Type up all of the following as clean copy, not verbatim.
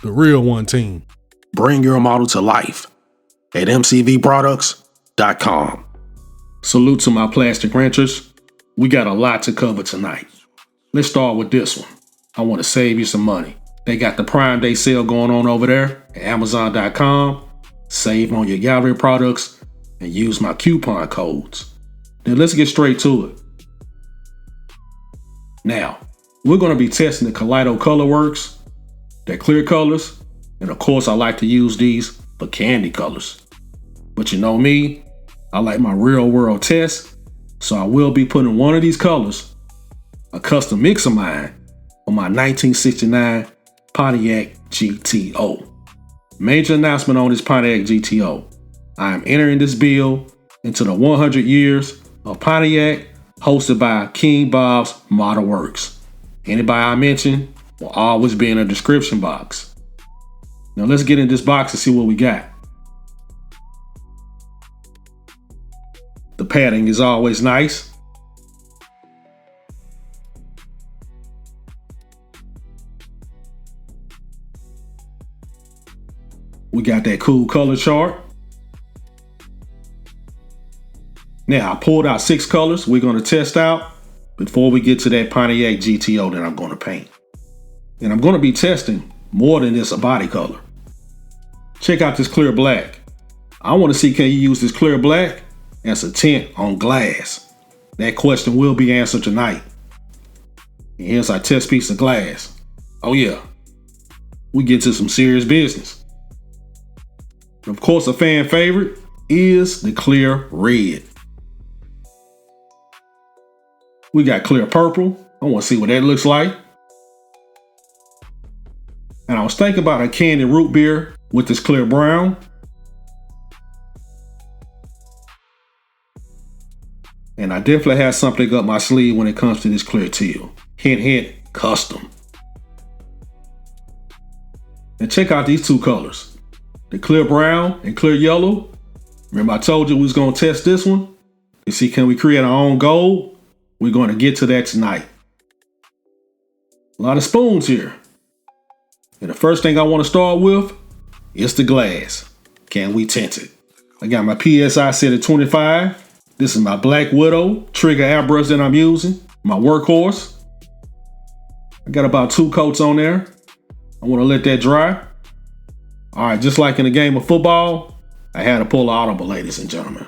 The real one team. Bring your model to life at mcvproducts.com. Salute to my plastic renters. We got a lot to cover tonight. Let's start with this one. I want to save you some money. They got the Prime Day sale going on over there at Amazon.com. Save on your Gaahleri products and use my coupon codes. Then let's get straight to it. Now, we're going to be testing the Kaleido Color Works, their clear colors, and of course I like to use these for candy colors. But you know me, I like my real world tests, so I will be putting one of these colors, a custom mix of mine, on my 1969 Pontiac GTO. Major announcement on this Pontiac GTO. I am entering this build into the 100 years of Pontiac, hosted by King Bob's Model Works. Anybody I mention will always be in the description box. Now let's get in this box and see what we got. The padding is always nice. We got that cool color chart. Now I pulled out 6 colors we're going to test out before we get to that Pontiac GTO that I'm going to paint. And I'm going to be testing more than just a body color. Check out this clear black. I want to see, can you use this clear black as a tint on glass? That question will be answered tonight. And here's our test piece of glass. Oh yeah, we get to some serious business. Of course, a fan favorite is the clear red. We got clear purple. I want to see what that looks like. And I was thinking about a candy root beer with this clear brown. And I definitely have something up my sleeve when it comes to this clear teal. Hint, hint, custom. And check out these 2 colors. The clear brown and clear yellow. Remember I told you we was going to test this one? You see, can we create our own gold? We're going to get to that tonight. A lot of spoons here. And the first thing I want to start with is the glass. Can we tint it? I got my PSI set at 25. This is my Black Widow trigger airbrush that I'm using. My workhorse. I got about 2 coats on there. I want to let that dry. All right, just like in a game of football, I had to pull an audible, ladies and gentlemen.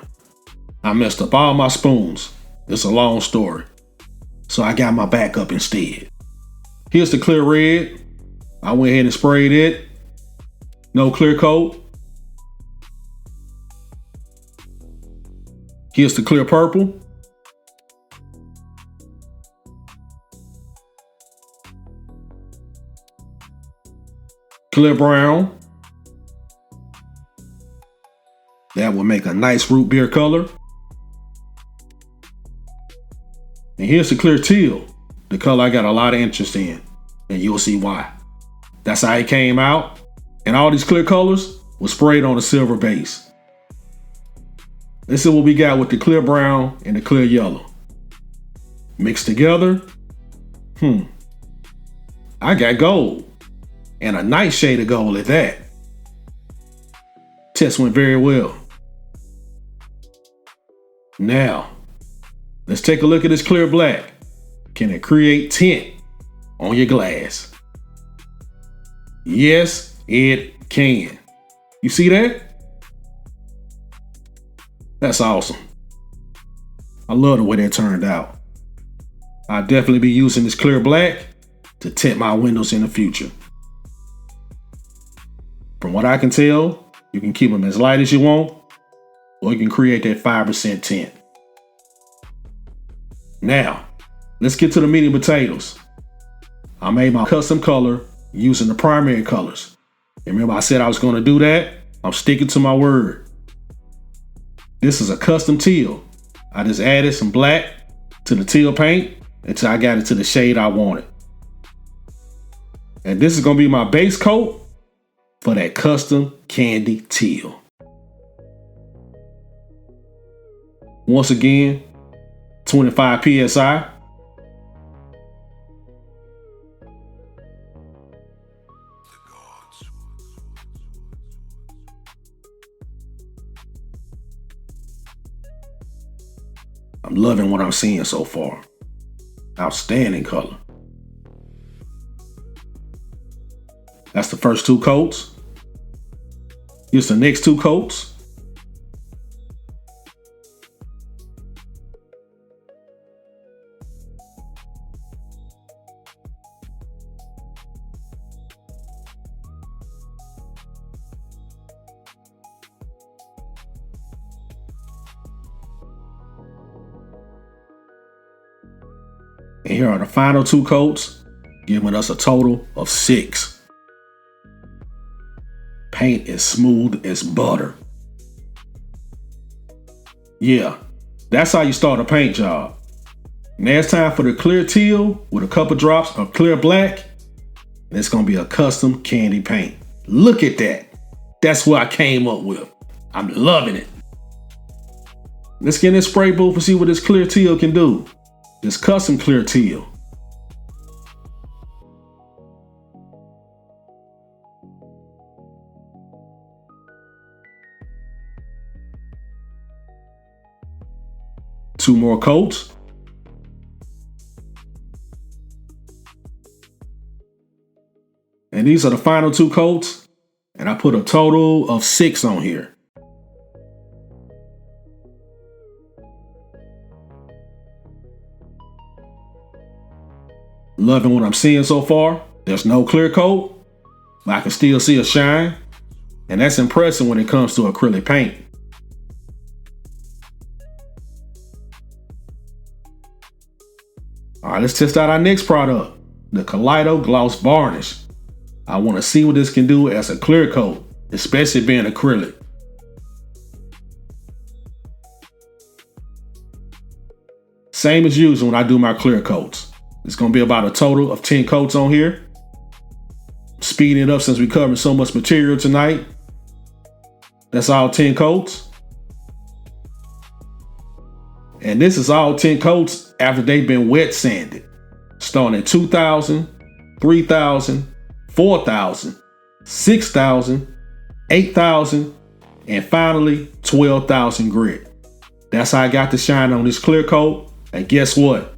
I messed up all my spoons. It's a long story. So I got my backup instead. Here's the clear red. I went ahead and sprayed it. No clear coat. Here's the clear purple. Clear brown. That will make a nice root beer color. And here's the clear teal, the color I got a lot of interest in, and you'll see why. That's how it came out. And all these clear colors were sprayed on a silver base. This is what we got with the clear brown and the clear yellow. Mixed together, I got gold. And a nice shade of gold at that. Test went very well. Now, let's take a look at this clear black. Can it create tint on your glass? Yes, it can. You see that? That's awesome. I love the way that turned out. I'll definitely be using this clear black to tint my windows in the future. From what I can tell, you can keep them as light as you want, or you can create that 5% tint. Now, let's get to the meat and potatoes. I made my custom color using the primary colors. And remember I said I was going to do that? I'm sticking to my word. This is a custom teal. I just added some black to the teal paint until I got it to the shade I wanted. And this is going to be my base coat for that custom candy teal. Once again, 25 PSI. I'm loving what I'm seeing so far. Outstanding color. That's the first 2 coats. Here's the next 2 coats. And here are the final 2 coats, giving us a total of 6. Paint is smooth as butter. Yeah, that's how you start a paint job. Now it's time for the clear teal with a couple drops of clear black. And it's gonna be a custom candy paint. Look at that. That's what I came up with. I'm loving it. Let's get in this spray booth and see what this clear teal can do. This custom clear teal. Two more coats. And these are the final 2 coats. And I put a total of 6 on here. Loving what I'm seeing so far. There's no clear coat, but I can still see a shine. And that's impressive when it comes to acrylic paint. All right, let's test out our next product, the Kaleido Gloss Varnish. I want to see what this can do as a clear coat, especially being acrylic. Same as usual when I do my clear coats. It's going to be about a total of 10 coats on here. Speeding it up since we covered so much material tonight. That's all 10 coats. And this is all 10 coats after they've been wet sanded. Starting at 2,000, 3,000, 4,000, 6,000, 8,000, and finally 12,000 grit. That's how I got the shine on this clear coat. And guess what?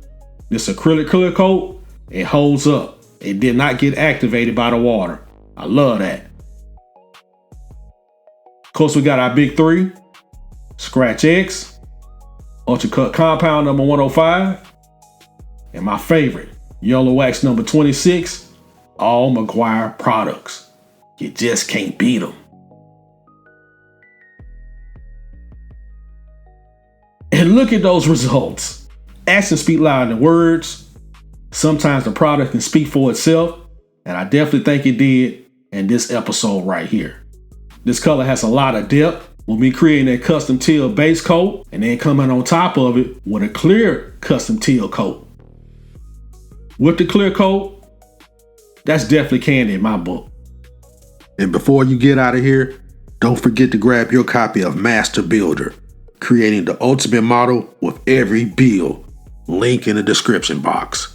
This acrylic clear coat, it holds up. It did not get activated by the water. I love that. Of course, we got our big 3, Scratch X, Ultra Cut Compound number 105, and my favorite, Yellow Wax number 26, all McGuire products. You just can't beat them. And look at those results. Actions speak louder than words. Sometimes the product can speak for itself, and I definitely think it did in this episode right here. This color has a lot of depth. With me creating a custom teal base coat and then coming on top of it with a clear custom teal coat. With the clear coat, that's definitely candy in my book. And before you get out of here, don't forget to grab your copy of Master Builder, creating the ultimate model with every build. Link in the description box.